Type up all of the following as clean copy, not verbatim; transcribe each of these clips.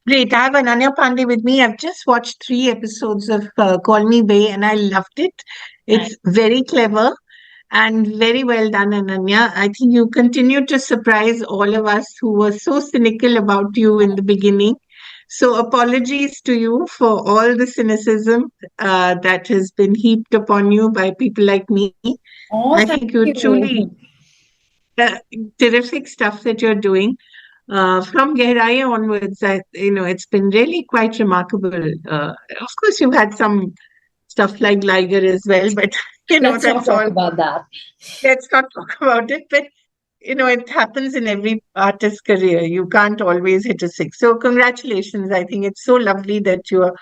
Great. I have Ananya Pandey with me. I've just watched 3 episodes of Call Me Bae and I loved it. Nice. It's very clever and very well done, Ananya. I think you continue to surprise all of us who were so cynical about you in the beginning. So, apologies to you for all the cynicism that has been heaped upon you by people like me. Oh, I thank think you truly you. uh, terrific stuff that you're doing. From Gehraya onwards, it's been really quite remarkable. Of course, you've had some stuff like Liger as well, but Let's not that's talk all. about that. Let's not talk about it. But it happens in every artist's career. You can't always hit a six. So, congratulations. I think it's so lovely that you're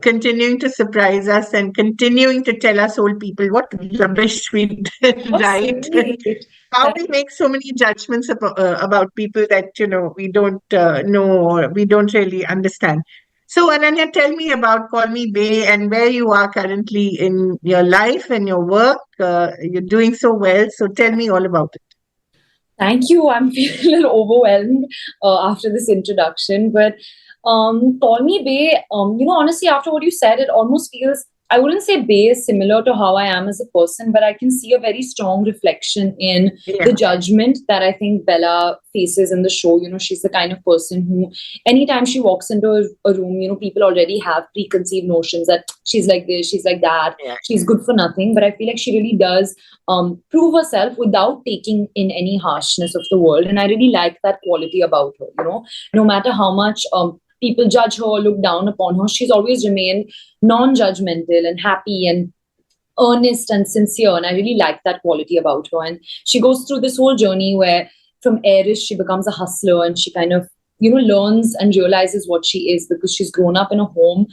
continuing to surprise us and continuing to tell us old people what rubbish we did Oh, right. sweet. How Thank we make so many judgments about people that we don't know or we don't really understand. So Ananya, tell me about Call Me Bay and where you are currently in your life and your work. You're doing so well, so tell me all about it. Thank you. I'm feeling a little overwhelmed after this introduction, but Call Me Bay. Honestly, after what you said, it almost feels. I wouldn't say Bay is similar to how I am as a person, but I can see a very strong reflection in Yeah, the judgment that I think Bella faces in the show. She's the kind of person who, anytime she walks into a room, people already have preconceived notions that she's like this, she's like that, yeah, she's good for nothing. But I feel like she really does prove herself without taking in any harshness of the world. And I really like that quality about her. No matter how much people judge her or look down upon her, she's always remained non-judgmental and happy and earnest and sincere. And I really like that quality about her. And she goes through this whole journey where from heiress, she becomes a hustler and she kind of learns and realizes what she is because she's grown up in a home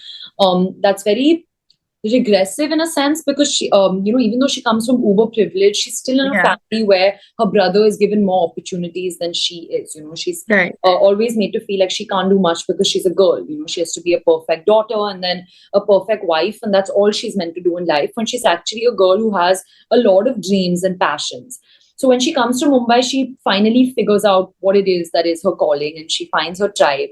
that's very regressive in a sense because she even though she comes from uber privilege, she's still in a yeah. family where her brother is given more opportunities than she is. She's Right. always made to feel like she can't do much because she's a girl. She has to be a perfect daughter and then a perfect wife, and that's all she's meant to do in life, when she's actually a girl who has a lot of dreams and passions. So when she comes to Mumbai, she finally figures out what it is that is her calling, and she finds her tribe.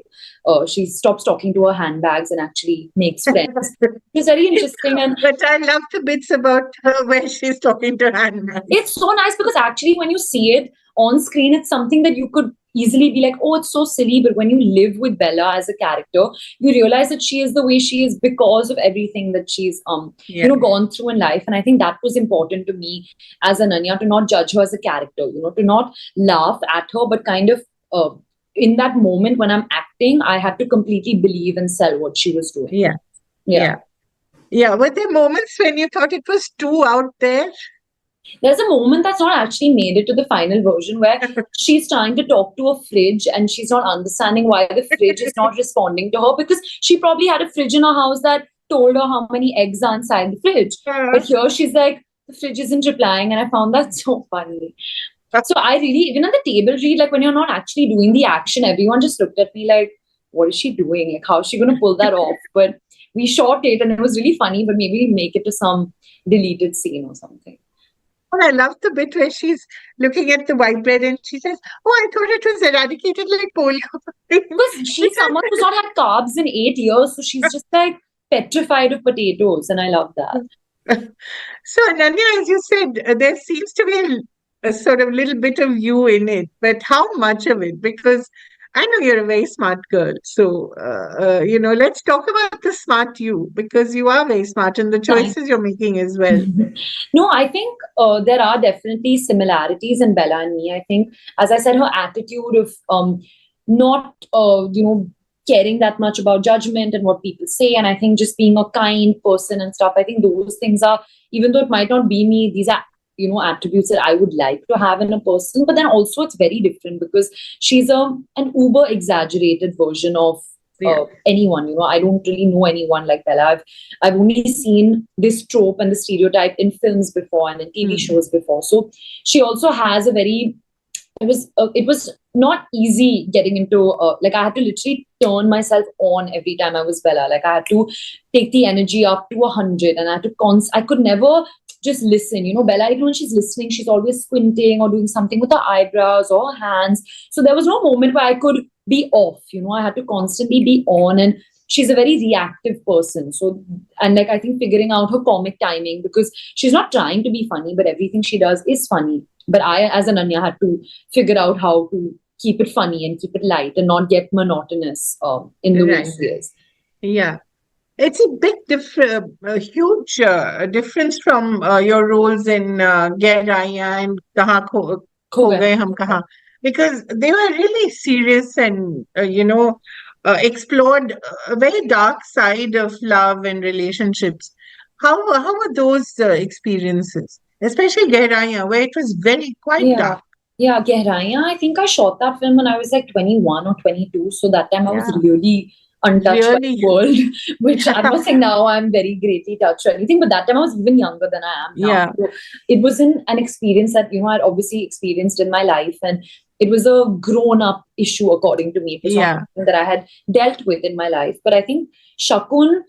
She stops talking to her handbags and actually makes friends. It's very interesting, and But I love the bits about her where she's talking to Hannah. it's so nice because actually, when you see it on screen, it's something that you could easily be like, oh, it's so silly. But when you live with Bella as a character, you realize that she is the way she is because of everything that she's Yeah. gone through in life. And I think that was important to me as Ananya, to not judge her as a character, to not laugh at her, but kind of in that moment when I'm acting, I had to completely believe and sell what she was doing. Yeah. Yeah. Yeah. Yeah. Were there moments when you thought it was too out there? There's a moment that's not actually made it to the final version where she's trying to talk to a fridge and she's not understanding why the fridge is not responding to her, because she probably had a fridge in her house that told her how many eggs are inside the fridge. But here she's like, the fridge isn't replying, and I found that so funny. So I really, even at the table read, like when you're not actually doing the action, everyone just looked at me like, what is she doing? Like, how is she going to pull that off? But we shot it and it was really funny, but maybe make it to some deleted scene or something. And I love the bit where she's looking at the white bread and she says, "Oh, I thought it was eradicated like polio." Because she's someone who's not had carbs in 8 years, so she's just like petrified of potatoes, and I love that. So, Ananya, as you said, there seems to be a sort of little bit of you in it, but how much of it? Because I know you're a very smart girl. So, let's talk about the smart you, because you are very smart and the Thank choices you're making as well. No, I think there are definitely similarities in Bella and me. I think, as I said, her attitude of not, caring that much about judgment and what people say, and I think just being a kind person and stuff. I think those things are, even though it might not be me, these are attributes that I would like to have in a person. But then also it's very different because she's an uber exaggerated version of Yeah. anyone. I don't really know anyone like Bella. I've only seen this trope and the stereotype in films before and in TV shows before. So she also has a very, it was not easy getting into like, I had to literally turn myself on every time I was Bella. Like, I had to take the energy up to 100, and I had to I could never just listen. Bella, even when she's listening, she's always squinting or doing something with her eyebrows or her hands. So there was no moment where I could be off. I had to constantly be on, and she's a very reactive person. So, and like I think figuring out her comic timing, because she's not trying to be funny, but everything she does is funny. But I, as Ananya, had to figure out how to keep it funny and keep it light and not get monotonous in the way Right. she is. Yeah. It's a big a huge difference from your roles in Geh Raiya and Kho Kho Gaye Gaye Hum. Hum Kahan, because they were really serious and explored a very dark side of love and relationships. How were those experiences, especially Geh Raiya, where it was very quite Yeah. dark? Yeah, Gehraiyan, I think I shot that film when I was like 21 or 22. So that time I was Yeah, really untouched by the really. world, which I'm not saying now I'm very greatly touched or anything, but that time I was even younger than I am now. Yeah, So it was an experience that, I'd obviously experienced in my life. And it was a grown up issue, according to me. It was not yeah, something that I had dealt with in my life. But I think Shakun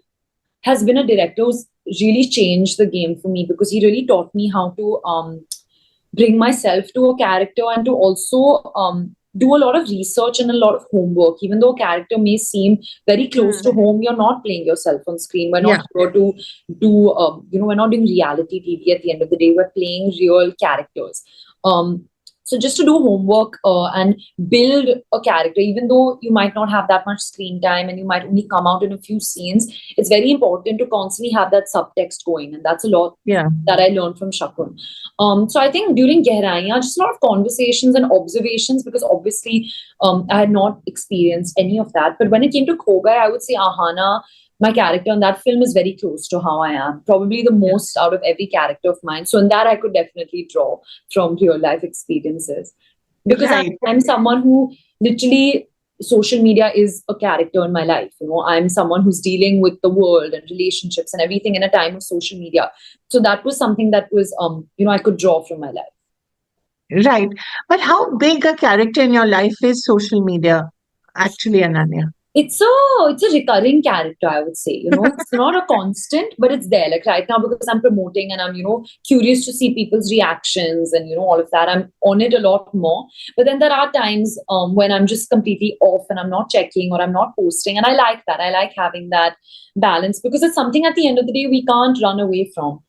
has been a director who's really changed the game for me, because he really taught me how to bring myself to a character, and to also do a lot of research and a lot of homework. Even though a character may seem very close to mm, home, you're not playing yourself on screen. We're not yeah. here to do, we're not doing reality TV at the end of the day. We're playing real characters. So just to do homework and build a character, even though you might not have that much screen time and you might only come out in a few scenes, it's very important to constantly have that subtext going, and that's a lot Yeah. that I learned from Shakun. So I think during Gehraiya, just a lot of conversations and observations, because obviously I had not experienced any of that. But when it came to Kogai, I would say Ahana, my character in that film, is very close to how I am. Probably the Yeah. most out of every character of mine. So in that, I could definitely draw from real life experiences. Because Right. I'm someone who literally, social media is a character in my life. I'm someone who's dealing with the world and relationships and everything in a time of social media. So that was something that was, I could draw from my life. Right. But how big a character in your life is social media, actually, Ananya? It's a recurring character, I would say. It's not a constant, but it's there. Like right now, because I'm promoting and I'm curious to see people's reactions and all of that, I'm on it a lot more. But then there are times when I'm just completely off and I'm not checking or I'm not posting, and I like that. I like having that balance, because it's something at the end of the day we can't run away from.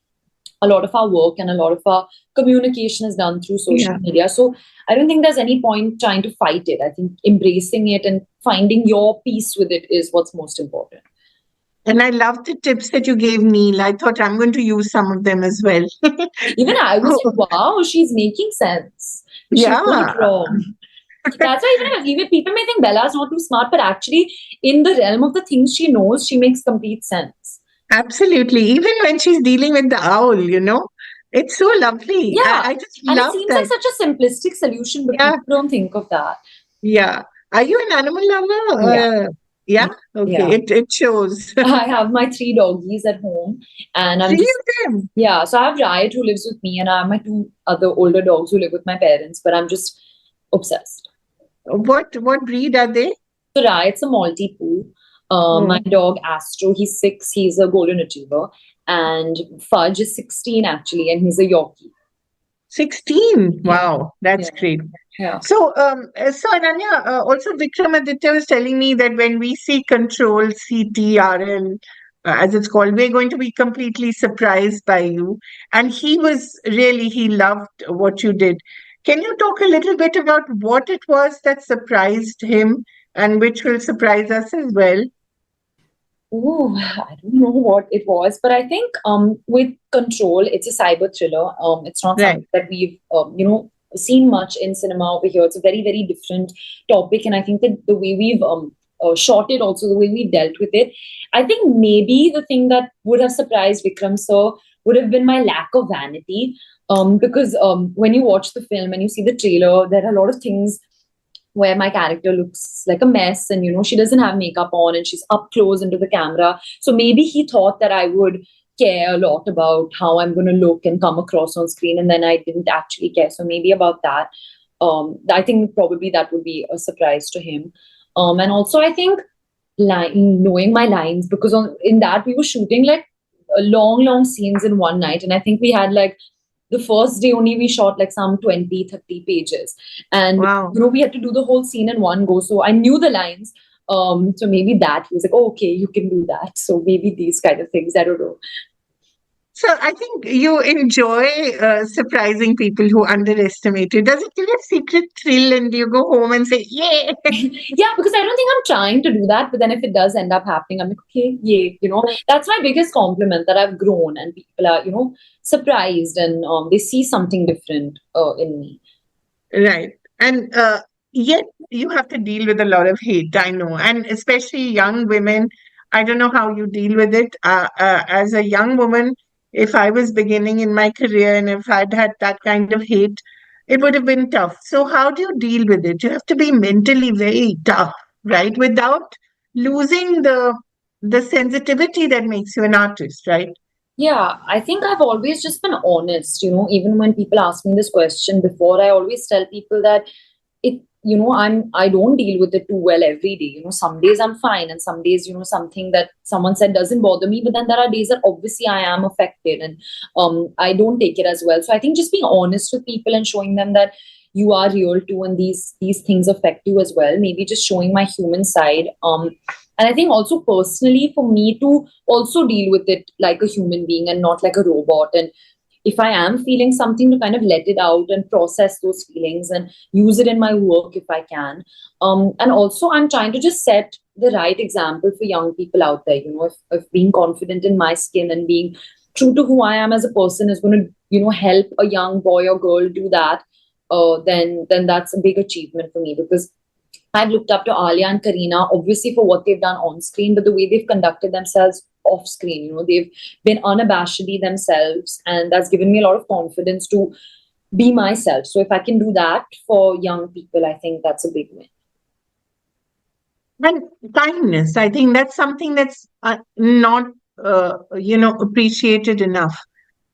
A lot of our work and a lot of our communication is done through social Yeah. media. So I don't think there's any point trying to fight it. I think embracing it and finding your peace with it is what's most important. And I love the tips that you gave Neil. I thought I'm going to use some of them as well. Even I was Oh, like, wow, she's making sense. She's not yeah. wrong. That's why even people may think Bella's not too smart, but actually, in the realm of the things she knows, she makes complete sense. Absolutely. Even when she's dealing with the owl, it's so lovely. Yeah. I just And it love seems like that. such a simplistic solution, but Yeah. people don't think of that. Yeah. Are you an animal Yeah. lover? Yeah. Okay. Yeah. It shows. I have my three doggies at home, and I'm Three just, of them. yeah. So I have Riot, who lives with me, and I have my two other older dogs who live with my parents, but I'm just obsessed. What breed are they? So Riot's a Maltipoo. My Oh, dog Astro, he's 6, he's a golden retriever, and Fudge is 16 actually, and he's a Yorkie. 16. Yeah, Wow, that's yeah, great. yeah. So Ananya, also Vikramaditya was telling me that when we see Control CTRL, as it's called, we're going to be completely surprised by you. And he loved what you did. Can you talk a little bit about what it was that surprised him and which will surprise us as well? Ooh, I don't know what it was, but I think with Control, it's a cyber thriller. It's not Right. something that we've seen much in cinema over here. It's a very very different topic, and I think that the way we've shot it, also the way we dealt with it, I think maybe the thing that would have surprised Vikram sir would have been my lack of vanity. Because when you watch the film and you see the trailer, there are a lot of things where my character looks like a mess, and she doesn't have makeup on and she's up close into the camera. So maybe he thought that I would care a lot about how I'm going to look and come across on screen, and then I didn't actually care. So maybe about that, I think probably that would be a surprise to him. And also I think knowing my lines, because in that we were shooting like long scenes in one night, and I think we had like the first day only we shot like some 20-30 pages, and Wow. we had to do the whole scene in one go, so I knew the lines. So maybe that he was like, oh, okay, you can do that. So maybe these kind of things, I don't know. So I think you enjoy surprising people who underestimate you. Does it give you a secret thrill and you go home and say, yeah? Yeah, because I don't think I'm trying to do that, but then if it does end up happening, I'm like, okay, yay, that's my biggest compliment, that I've grown and people are, surprised, and they see something different in me. Right. And yet you have to deal with a lot of hate, I know. And especially young women. I don't know how you deal with it. As a young woman, if I was beginning in my career and if I'd had that kind of hate, it would have been tough. So how do you deal with it? You have to be mentally very tough, right? Without losing the sensitivity that makes you an artist, right? Yeah, I think I've always just been honest, even when people ask me this question before, I always tell people that I don't deal with it too well every day. Some days I'm fine, and some days, something that someone said doesn't bother me, but then there are days that obviously I am affected, and I don't take it as well. So I think just being honest with people and showing them that you are real too, and these things affect you as well. Maybe just showing my human side. And I think also personally for me to also deal with it like a human being and not like a robot. And if I am feeling something, to kind of let it out and process those feelings and use it in my work if I can. And also, I'm trying to just set the right example for young people out there. If being confident in my skin and being true to who I am as a person is going to, help a young boy or girl do that, then that's a big achievement for me, because I've looked up to Alia and Kareena, obviously for what they've done on screen, but the way they've conducted themselves off screen. They've been unabashedly themselves, and that's given me a lot of confidence to be myself. So if I can do that for young people, I think that's a big win. And kindness, I think that's something that's not, appreciated enough.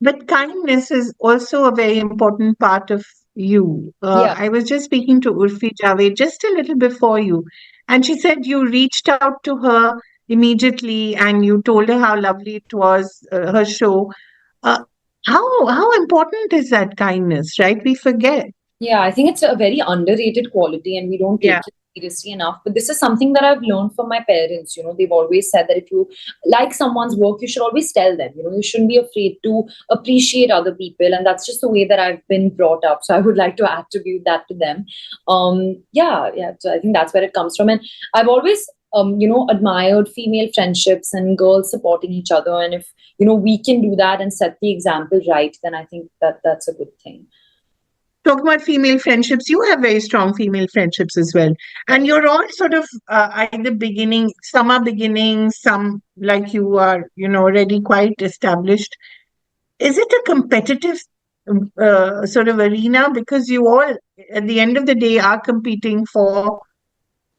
But kindness is also a very important part of you. Yeah. I was just speaking to Urfi Javed just a little before you, and she said you reached out to her immediately and you told her how lovely it was, her show. Uh, how important is that kindness, right? We forget. Yeah, I think it's a very underrated quality and we don't take Yeah. it seriously enough. But this is something that I've learned from my parents. They've always said that if you like someone's work, you should always tell them. You shouldn't be afraid to appreciate other people. And that's just the way that I've been brought up. So I would like to attribute that to them. Yeah. So I think that's where it comes from. And I've always admired female friendships and girls supporting each other. And if, we can do that and set the example right, then I think that that's a good thing. Talking about female friendships, you have very strong female friendships as well. And you're all sort of either beginning, some are beginning, some like you are, already quite established. Is it a competitive sort of arena? Because you all, at the end of the day, are competing for,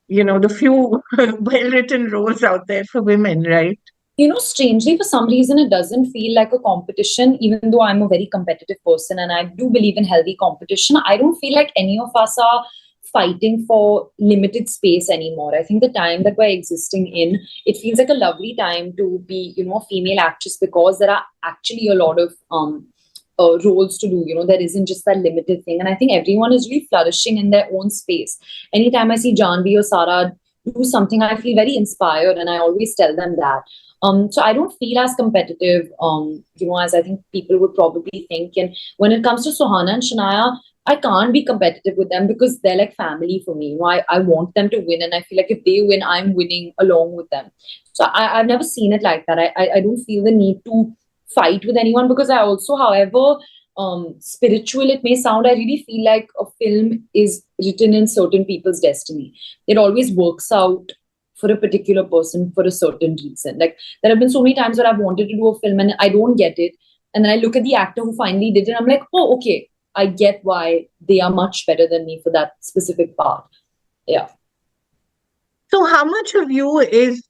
the few well written roles out there for women, right? Strangely, for some reason, it doesn't feel like a competition, even though I'm a very competitive person and I do believe in healthy competition. I don't feel like any of us are fighting for limited space anymore. I think the time that we're existing in, it feels like a lovely time to be, a female actress, because there are actually a lot of roles to do. There isn't just that limited thing. And I think everyone is really flourishing in their own space. Anytime I see Janvi or Sarah do something, I feel very inspired, and I always tell them that. So I don't feel as competitive, as I think people would probably think. And when it comes to Suhana and Shania, I can't be competitive with them because they're like family for me. I want them to win, and I feel like if they win, I'm winning along with them. So I've never seen it like that. I don't feel the need to fight with anyone, because I also, however spiritual it may sound, I really feel like a film is written in certain people's destiny. It always works out for a particular person for a certain reason. Like, there have been so many times where I've wanted to do a film and I don't get it. And then I look at the actor who finally did it. I'm like, oh, okay, I get why they are much better than me for that specific part. Yeah. So, how much of you is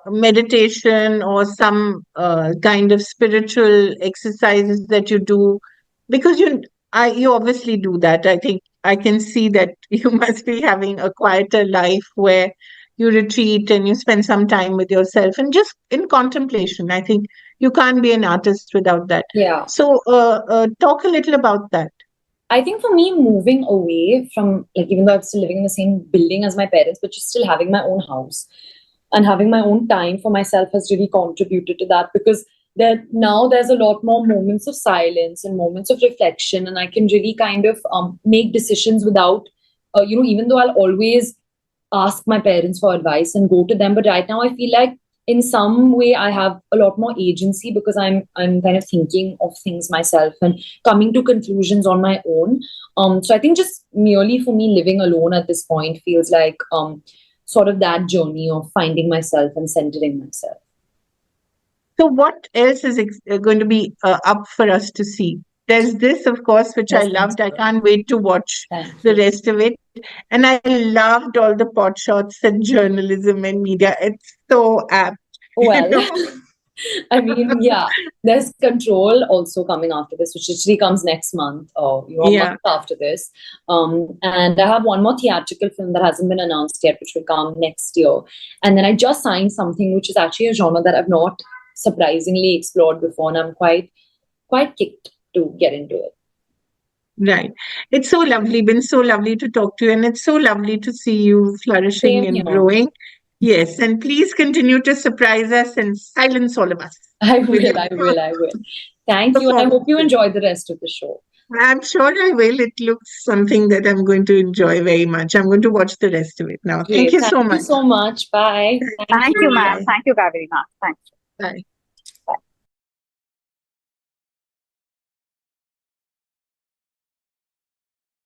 meditation or some kind of spiritual exercises that you do? Because you obviously do that. I think I can see that you must be having a quieter life where you retreat and you spend some time with yourself and just in contemplation. I think you can't be an artist without that. Yeah. So, talk a little about that. I think for me, moving away from, like, even though I'm still living in the same building as my parents, but just still having my own house and having my own time for myself has really contributed to that, because there's a lot more moments of silence and moments of reflection, and I can really kind of make decisions without, even though I'll always ask my parents for advice and go to them, but right now I feel like in some way I have a lot more agency, because I'm kind of thinking of things myself and coming to conclusions on my own. So I think just merely for me living alone at this point feels like sort of that journey of finding myself and centering myself. So, what else is going to be up for us to see? There's this, of course, which I Yes, thanks. loved. I can't wait to watch Thank the you. rest of it. And I loved all the pot shots and journalism and media. It's so apt, you Well, know. I mean, yeah, there's Control also coming after this, which actually comes next month, or a Yeah. month after this. And I have one more theatrical film that hasn't been announced yet, which will come next year. And then I just signed something which is actually a genre that I've not surprisingly explored before, and I'm quite kicked to get into it. Right. It's so lovely, been so lovely to talk to you, and it's so lovely to see you flourishing Same and here. growing. Yes, and please continue to surprise us and silence all of us I with will, your I will, I will. Thank you, and I hope you performances. enjoy the rest of the show. I'm sure I will. It looks something that I'm going to enjoy very much. I'm going to watch the rest of it now. Thank Great. you Thank so you much. so much. Bye. Thank Thank you, you. ma'am. Bye. Thank you, Kareena. Thanks. Bye.